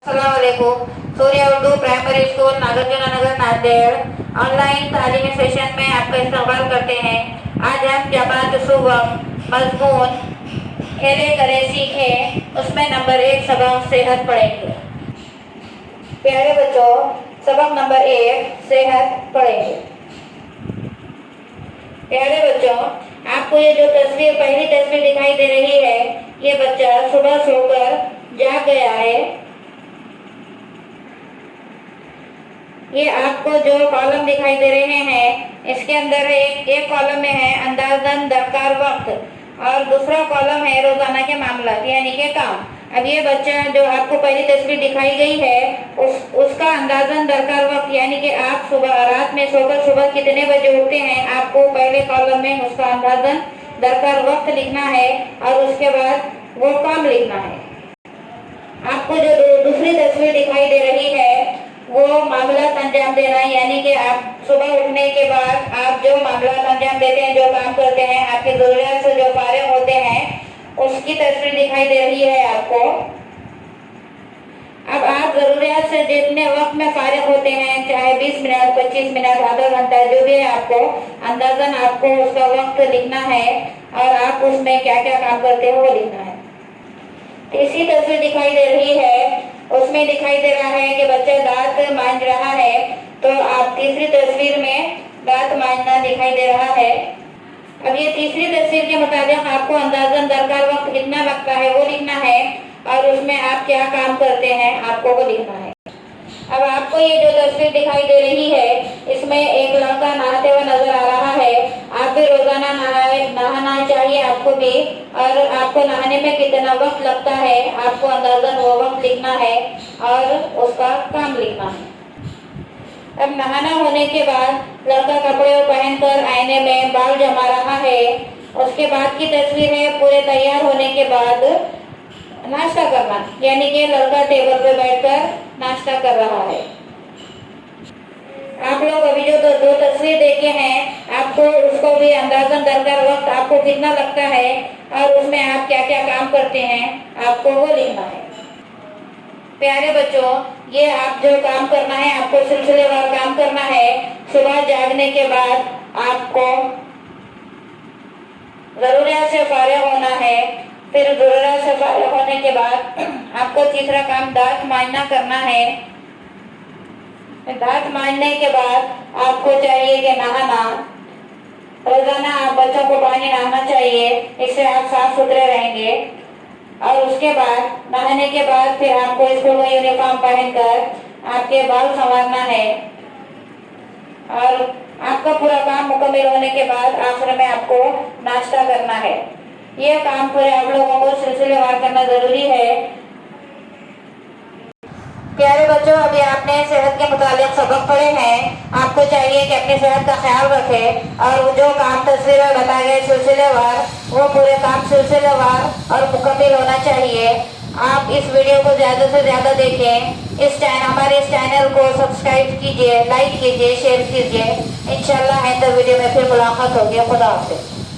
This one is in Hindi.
अस्सलामुअलैकुम। सूर्य उर्दू प्राइमरी स्कूल नागार्जुन नगर नांदेड़ ऑनलाइन तालीमी सेशन में आपका इस्तेमाल करते हैं। आज हम जमात सुबह मजमून खेले करे सीखे उसमें नंबर 1 सबक सेहत पढ़ेंगे। प्यारे बच्चों, सबक नंबर 1 सेहत पढ़ेंगे। प्यारे बच्चों, आपको ये जो तस्वीर पहली तस्वीर दिखाई दे रही है, ये बच्चा सुबह सोकर जाग गया है। ये आपको जो कॉलम दिखाई दे रहे हैं, इसके अंदर एक कॉलम में है अंदाजन दरकार वक्त और दूसरा कॉलम है रोजाना के मामला यानी के काम। अब ये बच्चा जो आपको पहली तस्वीर दिखाई गई है उसका अंदाजन दरकार वक्त यानी कि आप सुबह रात में सोकर सुबह कितने बजे उठते हैं, आपको पहले कॉलम में उसका अंदाजन दरकार वक्त लिखना है और उसके बाद वो काम लिखना है। आपको जो दूसरी तस्वीर दिखाई दे रही है वो मामला अंजाम देना यानी कि आप सुबह उठने के बाद आप जो मामला अंजाम देते हैं, जो काम करते हैं, आपकी जरूरत से जो फारिग होते हैं, उसकी तस्वीर दिखाई दे रही है आपको। अब आप जरूरियात से जितने वक्त में फारिग होते हैं, चाहे 20 मिनट 25 मिनट आधा घंटा जो भी है, आपको अंदाजन आपको उसका वक्त लिखना है और आप उसमें क्या क्या काम करते हो वो लिखना है। तीसरी तस्वीर दिखाई दे रही है, उसमें दिखाई दे रहा है कि बच्चा दांत मांज रहा है, तो आप तीसरी तस्वीर में दांत मांजना दिखाई दे रहा है। अब ये तीसरी तस्वीर के मुताबिक आपको अंदाजन दरकार वक्त कितना लगता है वो लिखना है और उसमें आप क्या काम करते हैं आपको वो लिखना है। अब आपको ये जो तस्वीर दिखाई दे रही है, इसमें एक लड़का नहाते हुए नजर आ रहा है। आप भी रोजाना नहाना चाहिए आपको भी, और आपको नहाने में कितना वक्त लगता है आपको अंदाजन वो वक्त लिखना है और उसका काम लिखना है। अब नहाना होने के बाद लड़का कपड़े पहनकर आईने में बाल जमा रहा है। उसके बाद की तस्वीर है पूरे तैयार होने के बाद नाश्ता करना, यानी कि लड़का टेबल पे बैठकर नाश्ता कर रहा है। आप लोग अभी जो दो तस्वीर देखे हैं, आपको उसको भी अंदाजन दरकार वक्त आपको कितना लगता है और उसमें आप क्या क्या काम करते हैं आपको वो लिखना है। प्यारे बच्चों, ये आप जो काम करना है आपको सिलसिलेवार काम करना है। सुबह जागने के बाद आपको जरूरियात से फारिग होना है, फिर जरूरत से फारिग होने के बाद आपको तीसरा काम दांत मांजना करना है। दांत मांजने के बाद आपको चाहिए कि नहाना, रोजाना आप बच्चों को पानी नहाना चाहिए, इससे आप साफ सुथरे रहेंगे। और उसके बाद नहाने के बाद फिर आपको स्कूल में यूनिफॉर्म पहनकर आपके बाल संवारना है और आपका पूरा काम मुकम्मल होने के बाद आखिर में आपको नाश्ता करना है। ये काम पूरे आप लोगों को सिलसिलेवार करना जरूरी है। प्यारे बच्चों, अभी आपने सेहत के मुतालिक सबक पढ़े हैं। आपको चाहिए कि अपनी सेहत का ख्याल रखें और वो जो काम तस्वीर में बताए गए सिलसिलेवार, वो पूरे काम सिलसिलेवार और मुकम्मल होना चाहिए। आप इस वीडियो को ज़्यादा से ज़्यादा देखें। हमारे इस चैनल को सब्सक्राइब कीजिए, लाइक कीजिए, शेयर कीजिए। इंशाल्लाह आइंदा वीडियो में फिर मुलाकात होगी। खुदा हाफिज़।